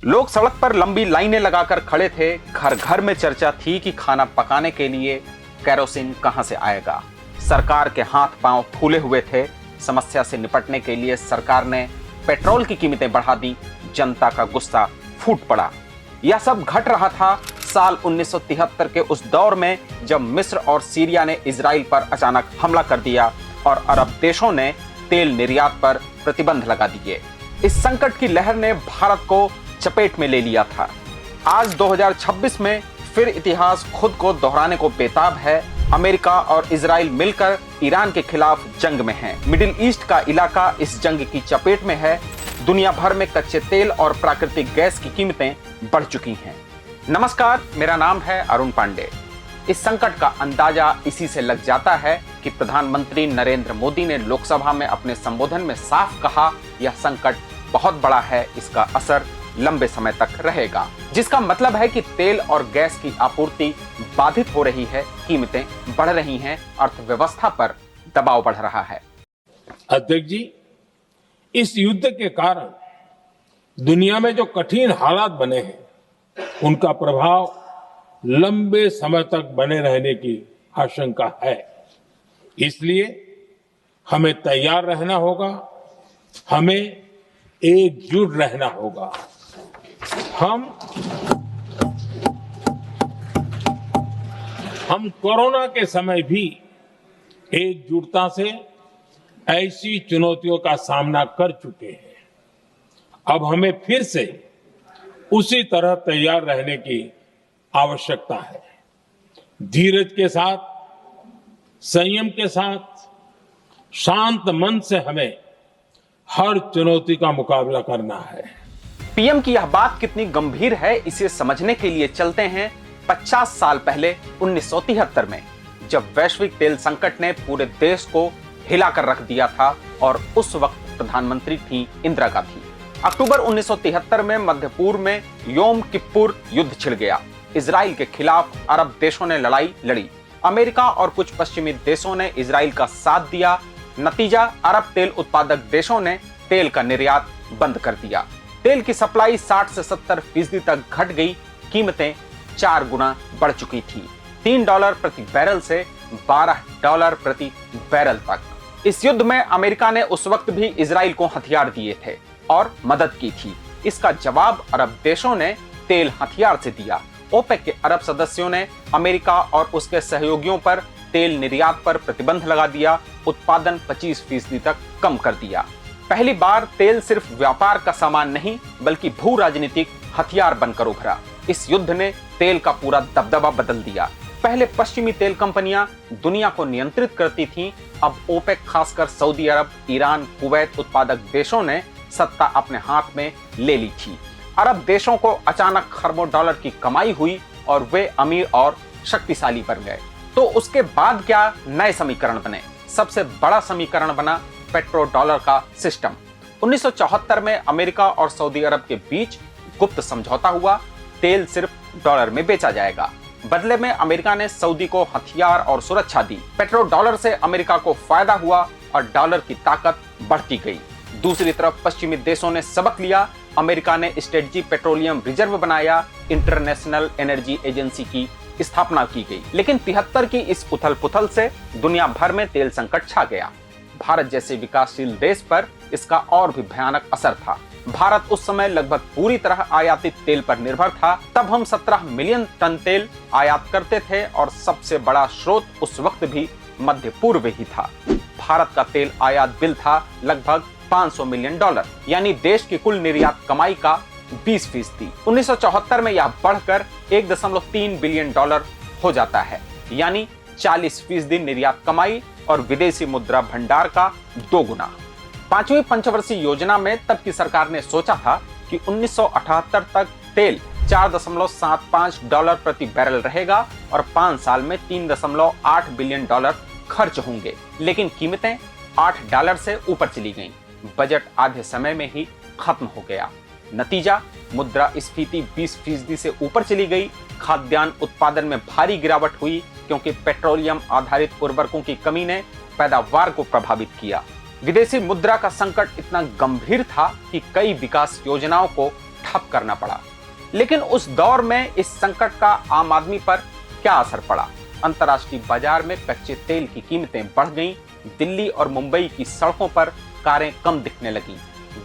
लोग सड़क पर लंबी लाइनें लगाकर खड़े थे। घर घर में चर्चा थी कि खाना पकाने के लिए केरोसिन कहां से आएगा। सरकार के हाथ पांव फूले हुए थे। समस्या से निपटने के लिए सरकार ने पेट्रोल की कीमतें बढ़ा दी। जनता का गुस्सा फूट पड़ा। यह सब घट रहा था साल 1973 के उस दौर में, जब मिस्र और सीरिया ने इजराइल पर अचानक हमला कर दिया और अरब देशों ने तेल निर्यात पर प्रतिबंध लगा दिए। इस संकट की लहर ने भारत को चपेट में ले लिया था। आज 2026 में फिर इतिहास खुद को दोहराने को बेताब है। अमेरिका और इजराइल मिलकर ईरान के खिलाफ जंग में हैं। मिडिल ईस्ट का इलाका इस जंग की चपेट में है। दुनिया भर में कच्चे तेल और प्राकृतिक गैस की कीमतें बढ़ चुकी हैं। नमस्कार, मेरा नाम है अरुण पांडे। इस संकट का अंदाजा इसी से लग जाता है कि प्रधानमंत्री नरेंद्र मोदी ने लोकसभा में अपने संबोधन में साफ कहा, यह संकट बहुत बड़ा है, इसका असर लंबे समय तक रहेगा। जिसका मतलब है कि तेल और गैस की आपूर्ति बाधित हो रही है, कीमतें बढ़ रही हैं, अर्थव्यवस्था पर दबाव बढ़ रहा है। अध्यक्ष जी, इस युद्ध के कारण दुनिया में जो कठिन हालात बने हैं, उनका प्रभाव लंबे समय तक बने रहने की आशंका है। इसलिए हमें तैयार रहना होगा, हमें एकजुट रहना होगा। हम कोरोना के समय भी एकजुटता से ऐसी चुनौतियों का सामना कर चुके हैं। अब हमें फिर से उसी तरह तैयार रहने की आवश्यकता है। धीरज के साथ, संयम के साथ, शांत मन से हमें हर चुनौती का मुकाबला करना है। पीएम की यह बात कितनी गंभीर है, इसे समझने के लिए चलते हैं 50 साल पहले 1973 में, जब वैश्विक तेल संकट ने पूरे देश को हिलाकर रख दिया था और उस वक्त प्रधानमंत्री थी इंदिरा गांधी। अक्टूबर 1973 में मध्य पूर्व में योम किप्पुर युद्ध छिड़ गया। इजराइल के खिलाफ अरब देशों ने लड़ाई लड़ी। अमेरिका और कुछ पश्चिमी देशों ने इजराइल का साथ दिया। नतीजा, अरब तेल उत्पादक देशों ने तेल का निर्यात बंद कर दिया। तेल की सप्लाई 60 से 70% तक घट गई। कीमतें 4 गुना बढ़ चुकी थी, $3 प्रति बैरल से $12 प्रति बैरल तक। इस युद्ध में अमेरिका ने उस वक्त भी इजराइल को हथियार दिए थे और मदद की थी। इसका जवाब अरब देशों ने तेल हथियार से दिया। ओपेक के अरब सदस्यों ने अमेरिका और उसके सहयोगियों पर तेल निर्यात पर प्रतिबंध लगा दिया। उत्पादन 25% तक कम कर दिया। पहली बार तेल सिर्फ व्यापार का सामान नहीं, बल्कि भू राजनीतिक हथियार बनकर उभरा। इस युद्ध ने तेल का पूरा दबदबा बदल दिया। पहले पश्चिमी तेल कंपनियां दुनिया को नियंत्रित करती थीं। अब ओपेक, खासकर सऊदी अरब, ईरान, कुवैत उत्पादक देशों ने सत्ता अपने हाथ में ले ली थी। अरब देशों को अचानक खरबों डॉलर की कमाई हुई और वे अमीर और शक्तिशाली बन गए। तो उसके बाद क्या नए समीकरण बने? सबसे बड़ा समीकरण बना पेट्रो डॉलर का सिस्टम। 1974 में अमेरिका और सऊदी अरब के बीच गुप्त समझौता हुआ। तेल सिर्फ डॉलर में बेचा जाएगा। बदले में अमेरिका ने सऊदी को हथियार और सुरक्षा दी। पेट्रो डॉलर से अमेरिका को फायदा हुआ और डॉलर की ताकत बढ़ती गई। दूसरी तरफ पश्चिमी देशों ने सबक लिया। अमेरिका ने स्ट्रेटजी पेट्रोलियम रिजर्व बनाया। इंटरनेशनल एनर्जी एजेंसी की स्थापना की गई। लेकिन 73 की इस उथल पुथल से दुनिया भर में तेल संकट छा गया। भारत जैसे विकासशील देश पर इसका और भी भयानक असर था। भारत उस समय लगभग पूरी तरह आयातित तेल पर निर्भर था। तब हम 17 मिलियन टन तेल आयात करते थे और सबसे बड़ा स्रोत उस वक्त भी मध्य पूर्व ही था। भारत का तेल आयात बिल था लगभग $500 मिलियन, यानी देश की कुल निर्यात कमाई का 20%। 1974 में यह बढ़कर $1.3 बिलियन हो जाता है, यानी 40% निर्यात कमाई और विदेशी मुद्रा भंडार का 2 गुना। 5वीं पंचवर्षीय योजना में तब की सरकार ने सोचा था कि 1978 तक तेल $4.75 प्रति बैरल रहेगा और 5 साल में $3.8 बिलियन खर्च होंगे। लेकिन कीमतें $8 से ऊपर चली गईं। बजट आधे समय में ही खत्म हो गया। नतीजा, मुद्रास्फीति 20% से ऊपर चली गई। खाद्यान्न उत्पादन में भारी गिरावट हुई क्योंकि पेट्रोलियम आधारित उर्वरकों की कमी ने पैदावार को प्रभावित किया। विदेशी मुद्रा का संकट इतना गंभीर था कि कई विकास योजनाओं को ठप करना पड़ा। लेकिन उस दौर में इस संकट का आम आदमी पर क्या असर पड़ा? अंतर्राष्ट्रीय बाजार में कच्चे तेल की कीमतें बढ़ गईं, दिल्ली और मुंबई की सड़कों पर कारें कम दिखने लगीं,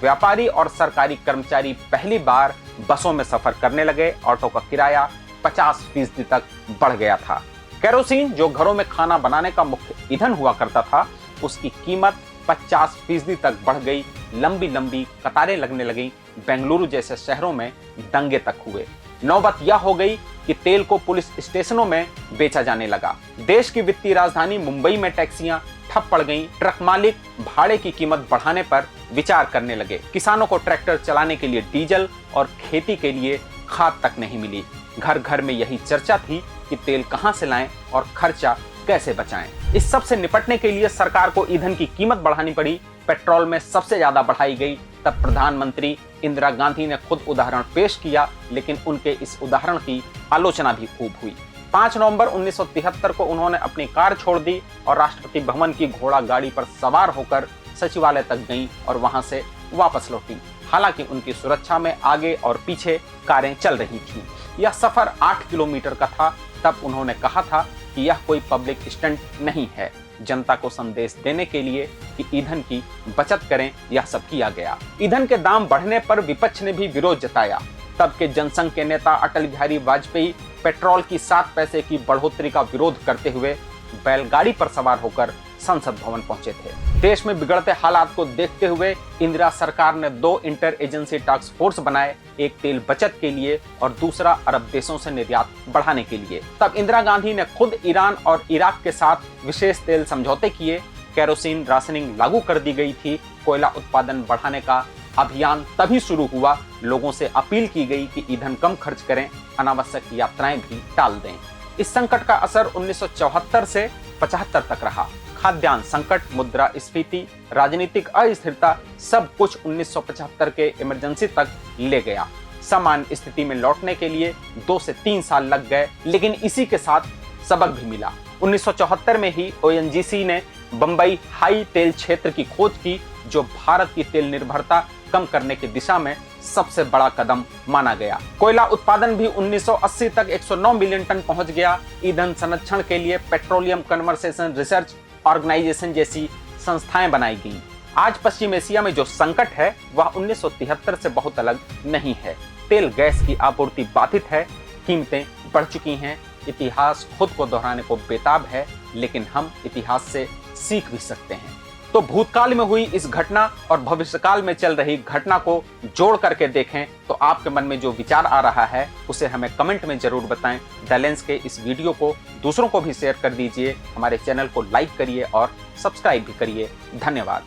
व्यापारी और सरकारी कर्मचारी पहली बार बसों में सफर करने लगे, ऑटो का किराया 50% तक बढ़ गया था। केरोसिन, जो घरों में खाना बनाने का मुख्य ईंधन हुआ करता था, उसकी कीमत 50% तक बढ़ गई, लंबी लंबी कतारें लगने लगी, बेंगलुरु जैसे शहरों में दंगे तक हुए। नौबत यह हो गई कि तेल को पुलिस स्टेशनों में बेचा जाने लगा। देश की वित्तीय राजधानी मुंबई में टैक्सियां ठप पड़ गईं, ट्रक मालिक भाड़े की कीमत बढ़ाने पर विचार करने लगे, किसानों को ट्रैक्टर चलाने के लिए डीजल और खेती के लिए खाद तक नहीं मिली। घर घर में यही चर्चा थी कि तेल कहां से लाएं और खर्चा कैसे बचाएं। इस सब से निपटने के लिए सरकार को ईंधन की कीमत बढ़ानी पड़ी। पेट्रोल में सबसे ज्यादा बढ़ाई गई। तब प्रधानमंत्री इंदिरा गांधी ने खुद उदाहरण पेश किया, लेकिन उनके इस उदाहरण की आलोचना भी खूब हुई। 5 नवंबर 1973 को उन्होंने अपनी कार छोड़ दी और राष्ट्रपति भवन की घोड़ा गाड़ी पर सवार होकर सचिवालय तक गईं और वहां से वापस लौटी। हालांकि उनकी सुरक्षा में आगे और पीछे कारें चल रही थीं। यह सफर 8 किलोमीटर का था। तब उन्होंने कहा था कि यह कोई पब्लिक स्टंट नहीं है, जनता को संदेश देने के लिए कि ईंधन की बचत करें, यह सब किया गया। ईंधन के दाम बढ़ने पर विपक्ष ने भी विरोध जताया। तब के जनसंघ के नेता अटल बिहारी वाजपेयी पेट्रोल की 7 पैसे की बढ़ोतरी का विरोध करते हुए बैलगाड़ी पर सवार होकर संसद भवन पहुंचे थे। देश में बिगड़ते हालात को देखते हुए इंदिरा सरकार ने 2 इंटर एजेंसी टास्क फोर्स बनाए, एक तेल बचत के लिए और दूसरा अरब देशों से निर्यात बढ़ाने के लिए। तब इंदिरा गांधी ने खुद ईरान और इराक के साथ विशेष तेल समझौते किए। केरोसिन राशनिंग लागू कर दी गई थी। कोयला उत्पादन बढ़ाने का अभियान तभी शुरू हुआ। लोगों से अपील की गई कि ईंधन कम खर्च करें, अनावश्यक यात्राएं भी टाल दें। इस संकट का असर 1974 से 75 तक रहा। खाद्यान्न संकट, मुद्रास्फीति, राजनीतिक अस्थिरता, सब कुछ 1975 के इमरजेंसी तक ले गया। सामान्य स्थिति में लौटने के लिए 2 से 3 साल लग गए, लेकिन इसी के साथ सबक भी मिला। 1974 में ही ओएनजीसी ने बंबई हाई तेल क्षेत्र की खोज की, जो भारत की तेल निर्भरता कम करने की दिशा में सबसे बड़ा कदम माना गया। कोयला उत्पादन भी 1980 तक 109 मिलियन टन पहुंच गया। ईंधन संरक्षण के लिए पेट्रोलियम कन्वर्सेशन रिसर्च ऑर्गेनाइजेशन जैसी संस्थाएं बनाई गई। आज पश्चिम एशिया में जो संकट है वह 1973 से बहुत अलग नहीं है। तेल गैस की आपूर्ति बाधित है, कीमतें बढ़ चुकी हैं। इतिहास खुद को दोहराने को बेताब है, लेकिन हम इतिहास से सीख भी सकते हैं। तो भूतकाल में हुई इस घटना और भविष्यकाल में चल रही घटना को जोड़ करके देखें तो आपके मन में जो विचार आ रहा है उसे हमें कमेंट में जरूर बताएं। द लेंस के इस वीडियो को दूसरों को भी शेयर कर दीजिए। हमारे चैनल को लाइक करिए और सब्सक्राइब भी करिए। धन्यवाद।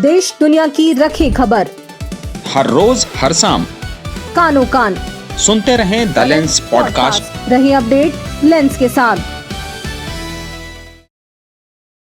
देश दुनिया की रखी खबर हर रोज हर शाम कानो कान सुनते रहें द लेंस पॉडकास्ट। रही अपडेट लेंस के साथ।